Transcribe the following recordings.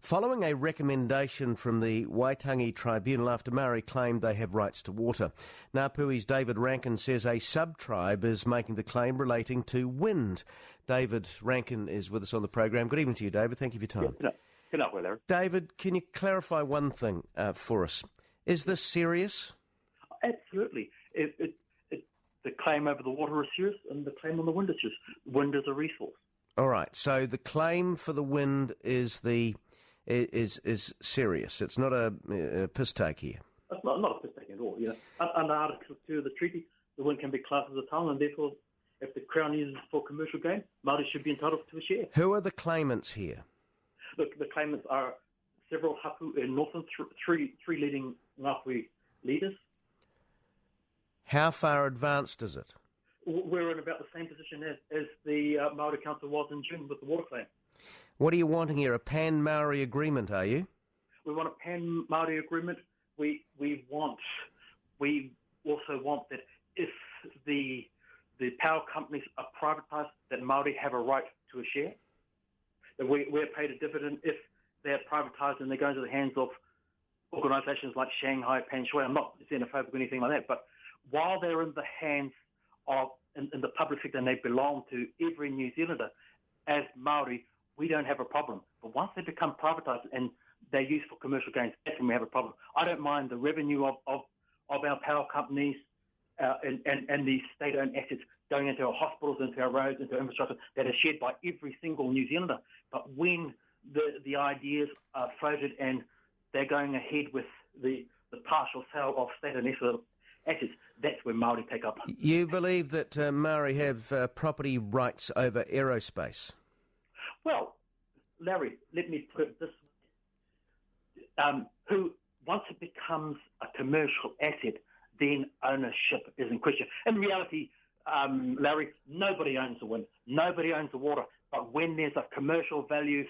following a recommendation from the Waitangi Tribunal after Maori claimed they have rights to water. Ngāpui's David Rankin says a sub-tribe is making the claim relating to wind. David Rankin is with us on the program. Good evening to you, David. Thank you for your time. Good night, Larry. David, can you clarify one thing for us? Is this serious? Absolutely. The claim over the water is serious, and the claim on the wind is serious. Wind is a resource. All right. So the claim for the wind is serious. It's not a piss take here. It's not a piss take at all. You know, under Article 2 of the treaty, the wind can be classed as a taonga, and therefore, if the Crown uses it for commercial gain, Māori should be entitled to a share. Who are the claimants here? Look, the claimants are several hapu in Northern, three leading Ngāpui leaders. How far advanced is it? We're in about the same position as the Maori Council was in June with the water claim. What are you wanting here? A pan-Maori agreement, are you? We want a pan-Maori agreement. We also want that if the power companies are privatised, that Māori have a right to a share. That we're paid a dividend if they're privatised and they go into the hands of organisations like Shanghai, Pan Shui. I'm not xenophobic or anything like that, but while they're in the hands of in the public sector and they belong to every New Zealander, as Māori, we don't have a problem. But once they become privatised and they're used for commercial gains, that's when we have a problem. I don't mind the revenue of our power companies and the state-owned assets going into our hospitals, into our roads, into our infrastructure that is shared by every single New Zealander. But when the ideas are floated and they're going ahead with the partial sale of state-owned assets, that's where Māori take up. You believe that Maori have property rights over aerospace? Well, Larry, let me put it this way. Once it becomes a commercial asset, then ownership is in question. In reality, Larry, nobody owns the wind, nobody owns the water, but when there's a commercial value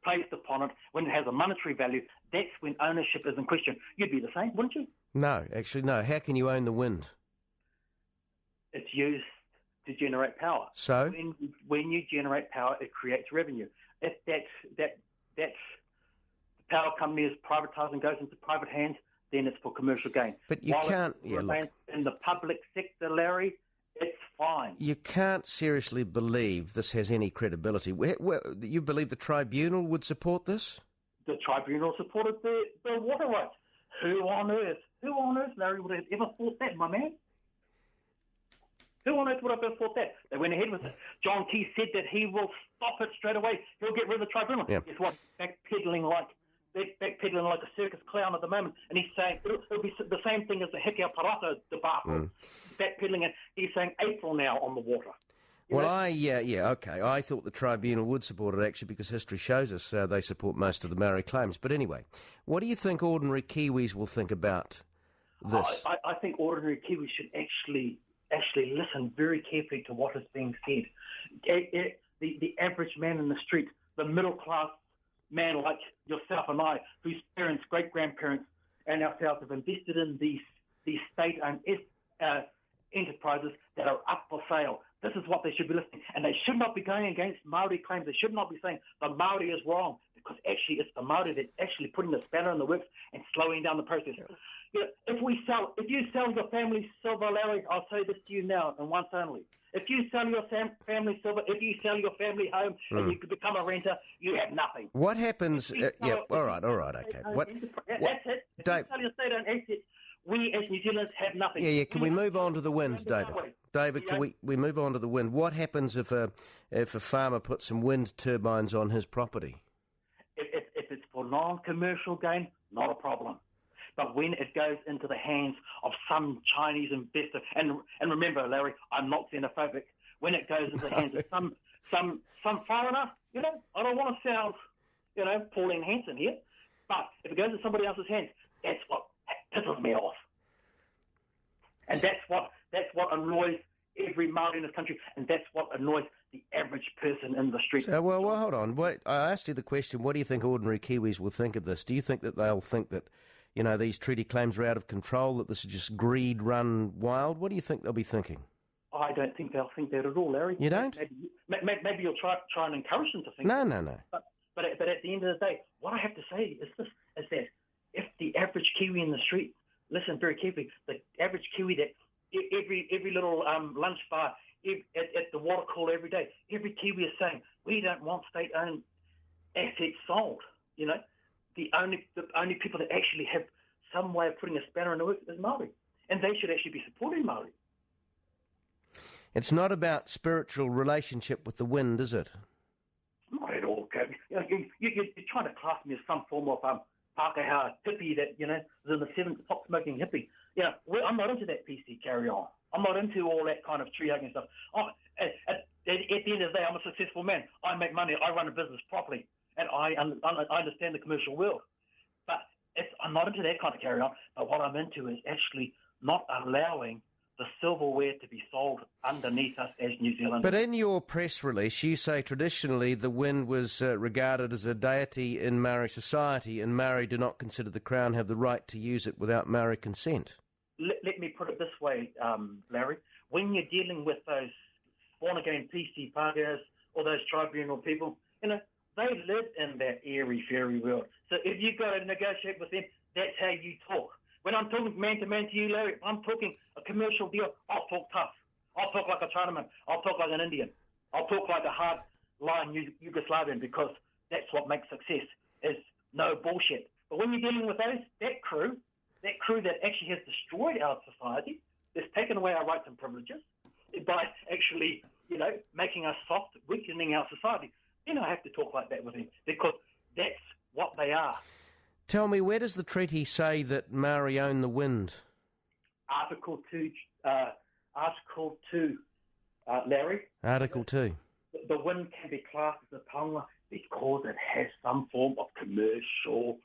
placed upon it, when it has a monetary value, that's when ownership is in question. You'd be the same, wouldn't you? No, actually, no. How can you own the wind? It's used to generate power. So? When you generate power, it creates revenue. If that power company is privatised and goes into private hands, then it's for commercial gain. But you can't... look, in the public sector, Larry, it's fine. You can't seriously believe this has any credibility. You believe the tribunal would support this? The tribunal supported the water rights. Who on earth, Larry, would have ever thought that, my man? Who on earth would have ever thought that? They went ahead with it. John Key said that he will stop it straight away. He'll get rid of the tribunal. Yeah. Guess what? Backpedaling like a circus clown at the moment. And he's saying it'll be the same thing as the Hekea Parata debacle. Backpedaling it. He's saying April now on the water. Okay. I thought the tribunal would support it, actually, because history shows us they support most of the Maori claims. But anyway, what do you think ordinary Kiwis will think about this? I think ordinary Kiwis should actually listen very carefully to what is being said. The average man in the street, the middle-class man like yourself and I, whose parents, great-grandparents, and ourselves have invested in these state-owned enterprises that are up for sale. This is what they should be listening. And they should not be going against Maori claims. They should not be saying the Maori is wrong, because actually it's the Maori that's actually putting the spanner in the works and slowing down the process. You know, if you sell your family silver, Larry, I'll say this to you now and once only. If you sell your family silver, if you sell your family home and you could become a renter, you have nothing. What happens... all right, okay. That's it. If you sell your state-owned assets, we as New Zealanders have nothing. Yeah. Can we move on to the wind, David? David, can we move on to the wind? What happens if a farmer puts some wind turbines on his property? If it's for non-commercial gain, not a problem. But when it goes into the hands of some Chinese investor, and remember, Larry, I'm not xenophobic. When it goes into the hands of some foreigner, I don't want to sound, Pauline Hanson here, but if it goes into somebody else's hands, that's what pisses me off. And that's what annoys every Maori in this country, and that's what annoys the average person in the street. So, well, hold on. I asked you the question, what do you think ordinary Kiwis will think of this? Do you think that they'll think that, these treaty claims are out of control, that this is just greed run wild? What do you think they'll be thinking? I don't think they'll think that at all, Larry. You don't? Maybe you'll try and encourage them to think No. that. But at the end of the day, what I have to say is this, is that if the average Kiwi in the street, listen very carefully, the average Kiwi that every little lunch bar, at the water cooler every day, every Kiwi is saying, we don't want state-owned assets sold. You know, the only people that actually have some way of putting a spanner in the works is Maori. And they should actually be supporting Maori. It's not about spiritual relationship with the wind, is it? Not at all, Kevin. You're trying to class me as some form of Pākehā hippie that, you know, is in the seventh pot-smoking hippie. You know, I'm not into that PC carry-on. I'm not into all that kind of tree-hugging stuff. At the end of the day, I'm a successful man. I make money. I run a business properly. And I understand the commercial world. But I'm not into that kind of carry-on. But what I'm into is actually not allowing the silverware to be sold underneath us as New Zealanders. But in your press release, you say traditionally the wind was regarded as a deity in Maori society, and Maori do not consider the Crown have the right to use it without Maori consent. Let me put it this way, Larry. When you're dealing with those born-again PC Pākehās or those tribunal people, you know, they live in that airy-fairy world. So if you've got to negotiate with them, that's how you talk. When I'm talking man-to-man to you, Larry, I'm talking a commercial deal, I'll talk tough. I'll talk like a Chinaman. I'll talk like an Indian. I'll talk like a hard-line Yugoslavian, because that's what makes success, is no bullshit. But when you're dealing with that crew that actually has destroyed our society, that's taken away our rights and privileges by actually, you know, making us soft, weakening our society, then I have to talk like that with them, because that's what they are. Tell me, where does the treaty say that Maori own the wind? Article 2, Larry. Article 2. The wind can be classed as a taonga because it has some form of commercial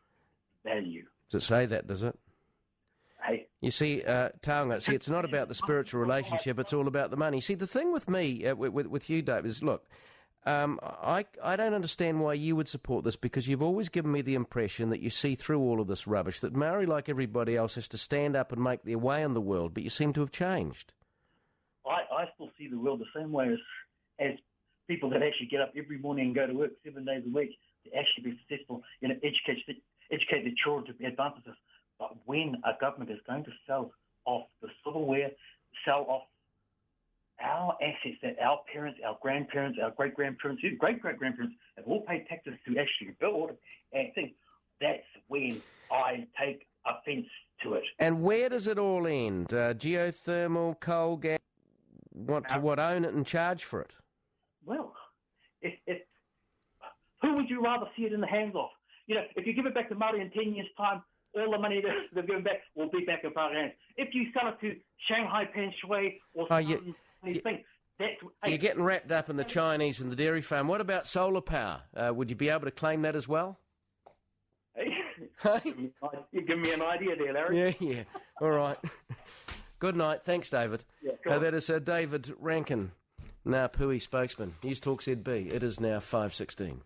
value. Does it say that, does it? Hey. You see, taonga, it's not about the spiritual relationship, it's all about the money. See, the thing with me, with you, Dave, is, look, I don't understand why you would support this, because you've always given me the impression that you see through all of this rubbish, that Maori, like everybody else, has to stand up and make their way in the world, but you seem to have changed. I still see the world the same way as people that actually get up every morning and go to work 7 days a week to actually be successful, you know, educate their children to be advanced. But when a government is going to sell off the silverware, sell off our assets that our parents, our grandparents, our great-grandparents, great-great-grandparents have all paid taxes to actually build, and I think that's when I take offence to it. And where does it all end? Geothermal, coal, gas, want to own it and charge for it? Well, who would you rather see it in the hands of? You know, if you give it back to Maori in 10 years' time, all the money that they've given back will be back in our hands. If you sell it to Shanghai Pan Shui or something, you're getting wrapped up in the Chinese and the dairy farm. What about solar power? Would you be able to claim that as well? Hey, you're giving me an idea there, Larry. Yeah. All right. Good night. Thanks, David. Yeah, that is David Rankin, Ngā Pui spokesman. News Talk ZB. It is now 5:16.